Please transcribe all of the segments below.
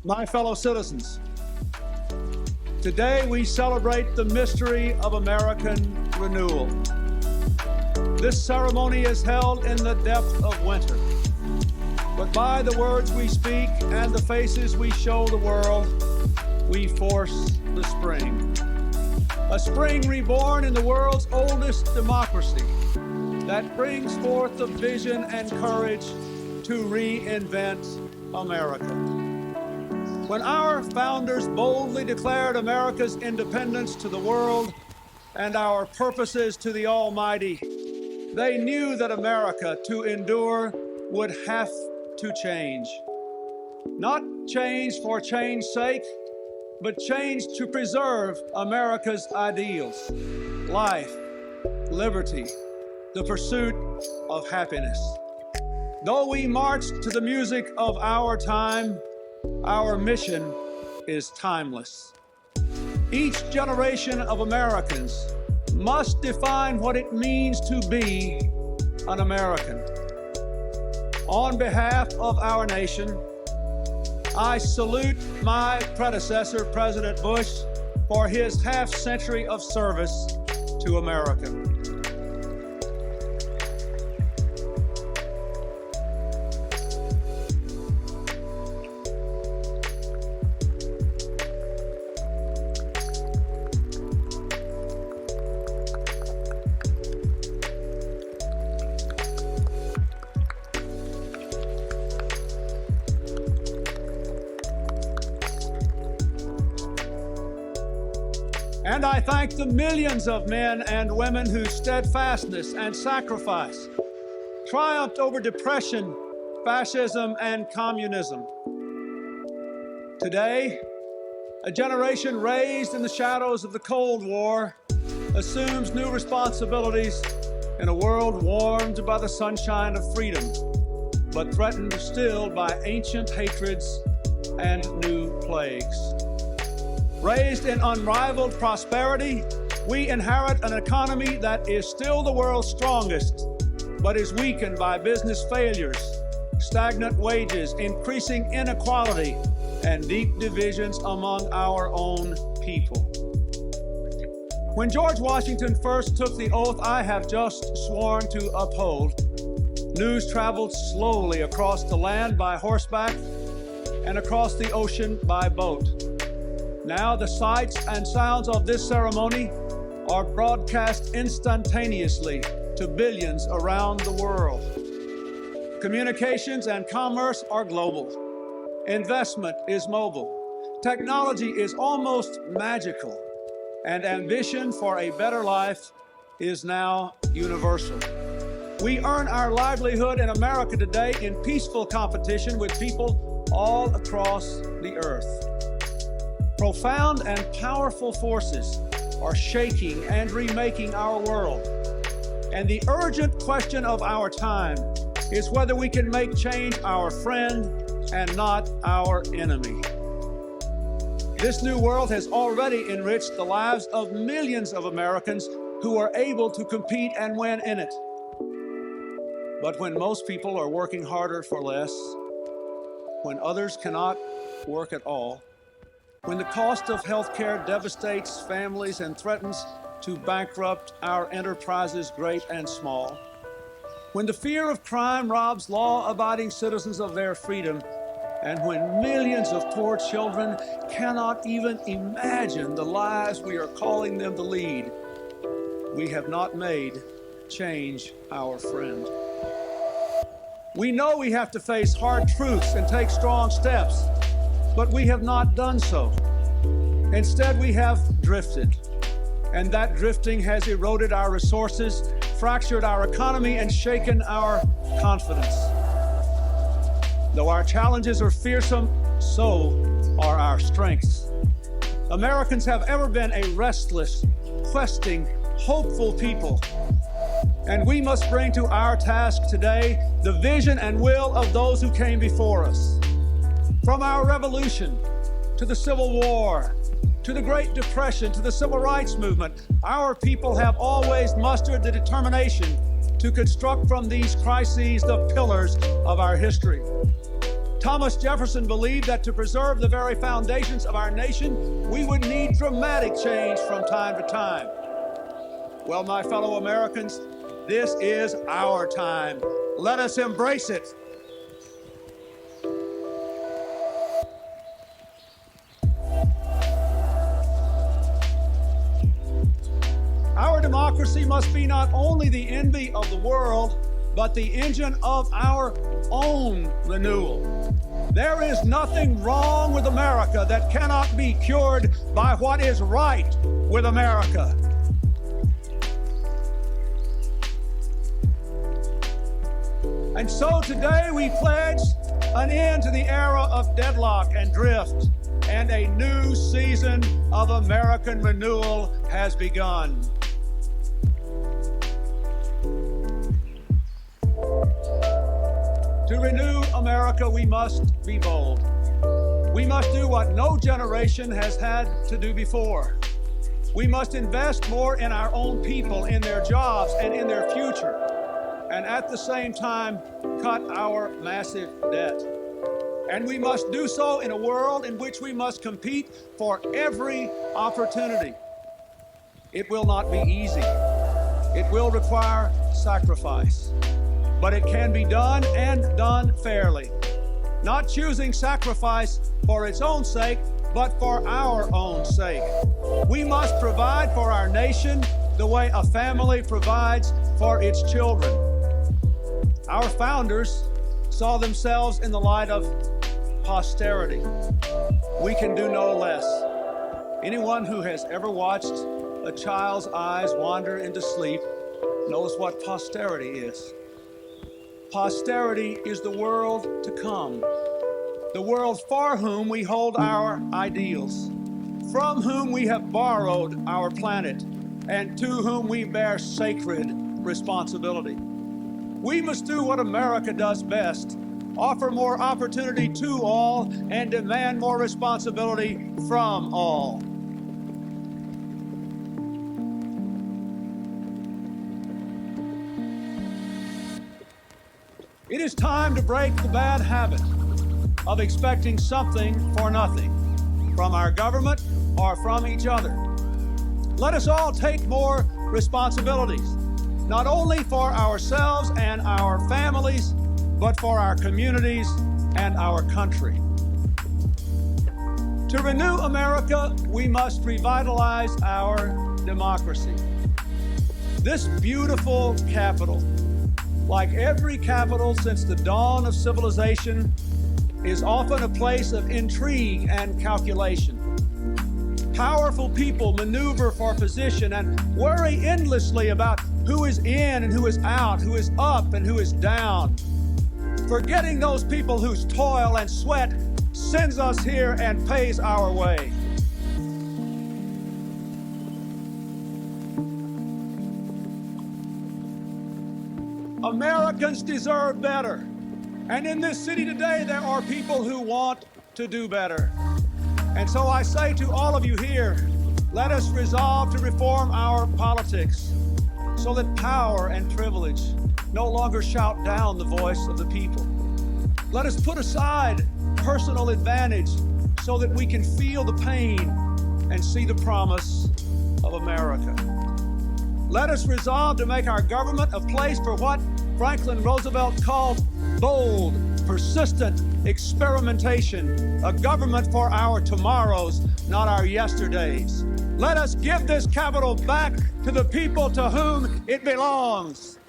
My fellow citizens, today we celebrate the mystery of American renewal. This ceremony is held in the depth of winter, but by the words we speak and the faces we show the world, we force the spring. A spring reborn in the world's oldest democracy that brings forth the vision and courage to reinvent America. When our founders boldly declared America's independence to the world and our purposes to the Almighty, they knew that America, to endure, would have to change. Not change for change's sake, but change to preserve America's ideals: life, liberty, the pursuit of happiness. Though we march to the music of our time, our mission is timeless. Each generation of Americans must define what it means to be an American. On behalf of our nation, I salute my predecessor, President Bush, for his half-century of service to America. And I thank the millions of men and women whose steadfastness and sacrifice triumphed over depression, fascism, and communism. Today, a generation raised in the shadows of the Cold War assumes new responsibilities in a world warmed by the sunshine of freedom, but threatened still by ancient hatreds and new plagues. Raised in unrivaled prosperity, we inherit an economy that is still the world's strongest, but is weakened by business failures, stagnant wages, increasing inequality, and deep divisions among our own people. When George Washington first took the oath I have just sworn to uphold, news traveled slowly across the land by horseback and across the ocean by boat. Now the sights and sounds of this ceremony are broadcast instantaneously to billions around the world. Communications and commerce are global. Investment is mobile. Technology is almost magical. And ambition for a better life is now universal. We earn our livelihood in America today in peaceful competition with people all across the earth. Profound and powerful forces are shaking and remaking our world. And the urgent question of our time is whether we can make change our friend and not our enemy. This new world has already enriched the lives of millions of Americans who are able to compete and win in it. But when most people are working harder for less, when others cannot work at all, when the cost of health care devastates families and threatens to bankrupt our enterprises great and small, when the fear of crime robs law-abiding citizens of their freedom, and when millions of poor children cannot even imagine the lives we are calling them to lead, we have not made change our friend. We know we have to face hard truths and take strong steps, but we have not done so. Instead, we have drifted, and that drifting has eroded our resources, fractured our economy, and shaken our confidence. Though our challenges are fearsome, so are our strengths. Americans have ever been a restless, questing, hopeful people, and we must bring to our task today the vision and will of those who came before us. From our revolution, to the Civil War, to the Great Depression, to the Civil Rights Movement, our people have always mustered the determination to construct from these crises the pillars of our history. Thomas Jefferson believed that to preserve the very foundations of our nation, we would need dramatic change from time to time. Well, my fellow Americans, this is our time. Let us embrace it. Our democracy must be not only the envy of the world, but the engine of our own renewal. There is nothing wrong with America that cannot be cured by what is right with America. And so today we pledge an end to the era of deadlock and drift, and a new season of American renewal has begun. To renew America, we must be bold. We must do what no generation has had to do before. We must invest more in our own people, in their jobs, and in their future, and at the same time, cut our massive debt. And we must do so in a world in which we must compete for every opportunity. It will not be easy. It will require sacrifice. But it can be done and done fairly. Not choosing sacrifice for its own sake, but for our own sake. We must provide for our nation the way a family provides for its children. Our founders saw themselves in the light of posterity. We can do no less. Anyone who has ever watched a child's eyes wander into sleep knows what posterity is. Posterity is the world to come, the world for whom we hold our ideals, from whom we have borrowed our planet, and to whom we bear sacred responsibility. We must do what America does best, offer more opportunity to all, and demand more responsibility from all. It is time to break the bad habit of expecting something for nothing from our government or from each other. Let us all take more responsibilities, not only for ourselves and our families, but for our communities and our country. To renew America, we must revitalize our democracy. This beautiful capital, like every capital since the dawn of civilization, is often a place of intrigue and calculation. Powerful people maneuver for position and worry endlessly about who is in and who is out, who is up and who is down, forgetting those people whose toil and sweat sends us here and pays our way. Americans deserve better. And in this city today, there are people who want to do better. And so I say to all of you here, let us resolve to reform our politics so that power and privilege no longer shout down the voice of the people. Let us put aside personal advantage so that we can feel the pain and see the promise of America. Let us resolve to make our government a place for what Franklin Roosevelt called bold, persistent experimentation, a government for our tomorrows, not our yesterdays. Let us give this capital back to the people to whom it belongs.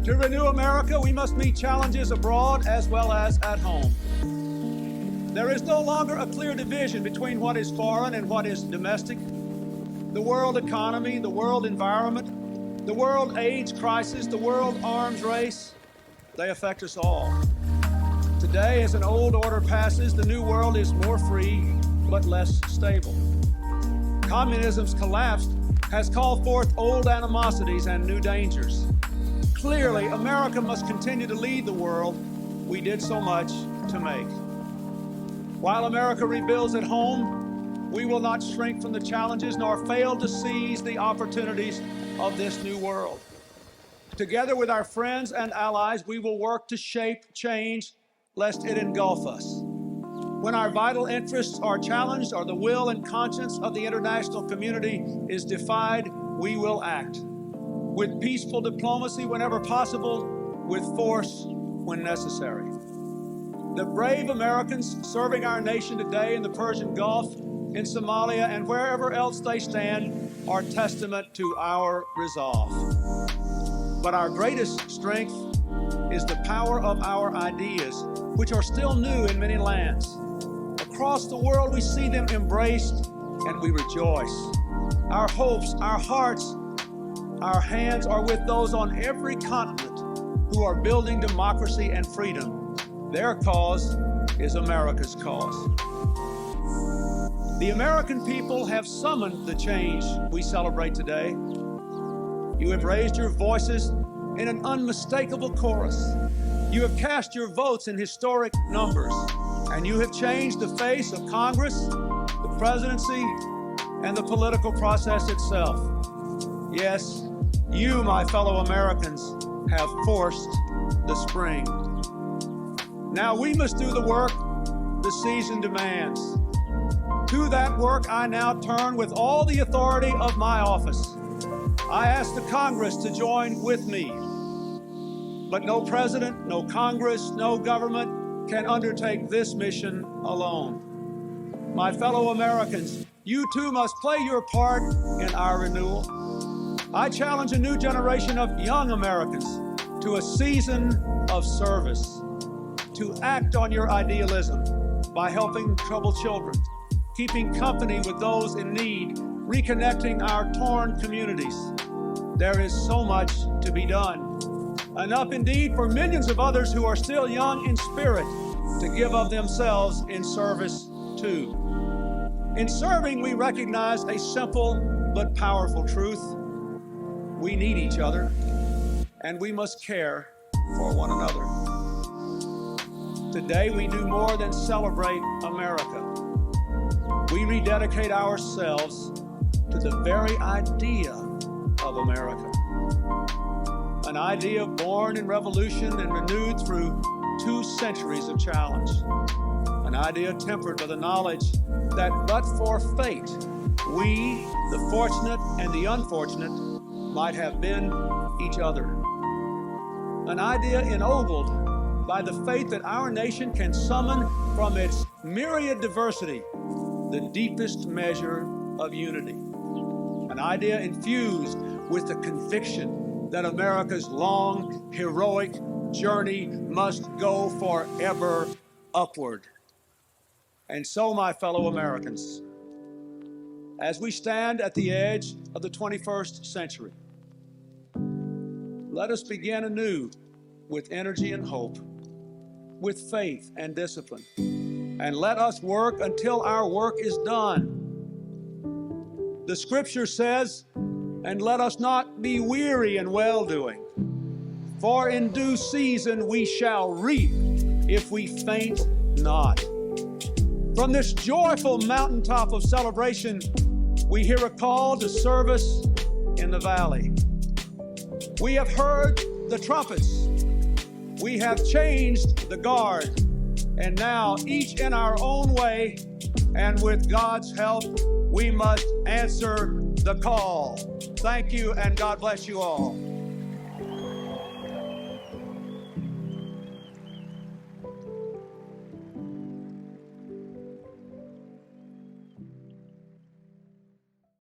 To renew America, we must meet challenges abroad as well as at home. There is no longer a clear division between what is foreign and what is domestic. The world economy, the world environment, the world AIDS crisis, the world arms race, they affect us all. Today, as an old order passes, the new world is more free, but less stable. Communism's collapse has called forth old animosities and new dangers. Clearly, America must continue to lead the world we did so much to make. While America rebuilds at home, We will not shrink from the challenges nor fail to seize the opportunities of this new world. Together with our friends and allies, we will work to shape change lest it engulf us. When our vital interests are challenged or the will and conscience of the international community is defied, we will act. With peaceful diplomacy whenever possible, with force when necessary. The brave Americans serving our nation today in the Persian Gulf, in Somalia, and wherever else they stand are testament to our resolve. But our greatest strength is the power of our ideas, which are still new in many lands. Across the world, we see them embraced and we rejoice. Our hopes, our hearts, our hands are with those on every continent who are building democracy and freedom. Their cause is America's cause. The American people have summoned the change we celebrate today. You have raised your voices in an unmistakable chorus. You have cast your votes in historic numbers, and you have changed the face of Congress, the presidency, and the political process itself. Yes, you, my fellow Americans, have forced the spring. Now we must do the work the season demands. To that work I now turn with all the authority of my office. I ask the Congress to join with me. But no president, no Congress, no government can undertake this mission alone. My fellow Americans, you too must play your part in our renewal. I challenge a new generation of young Americans to a season of service, to act on your idealism by helping troubled children, keeping company with those in need, reconnecting our torn communities. There is so much to be done. Enough indeed for millions of others who are still young in spirit to give of themselves in service too. In serving, we recognize a simple but powerful truth. We need each other, and we must care for one another. Today, we do more than celebrate America. We rededicate ourselves to the very idea of America. An idea born in revolution and renewed through 2 centuries of challenge. An idea tempered by the knowledge that but for fate, we, the fortunate and the unfortunate, might have been each other. An idea ennobled by the faith that our nation can summon from its myriad diversity the deepest measure of unity. An idea infused with the conviction that America's long, heroic journey must go forever upward. And so, my fellow Americans, as we stand at the edge of the 21st century, let us begin anew with energy and hope, with faith and discipline, and let us work until our work is done. The scripture says, and let us not be weary in well-doing, for in due season we shall reap if we faint not. From this joyful mountaintop of celebration, we hear a call to service in the valley. We have heard the trumpets. We have changed the guard. And now, each in our own way, and with God's help, we must answer the call. Thank you, and God bless you all.